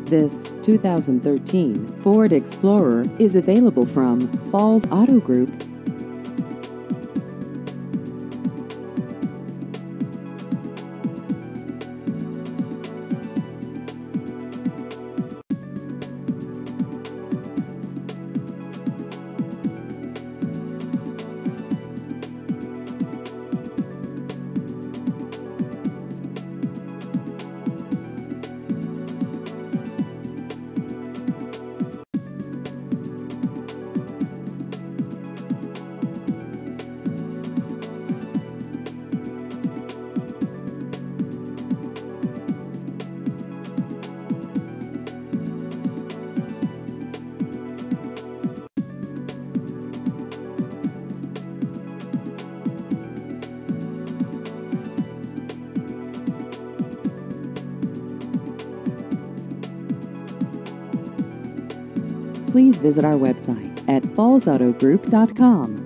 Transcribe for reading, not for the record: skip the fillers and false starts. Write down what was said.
This 2013 Ford Explorer is available from Falls Auto Group. Please visit our website at fallsautogroup.com.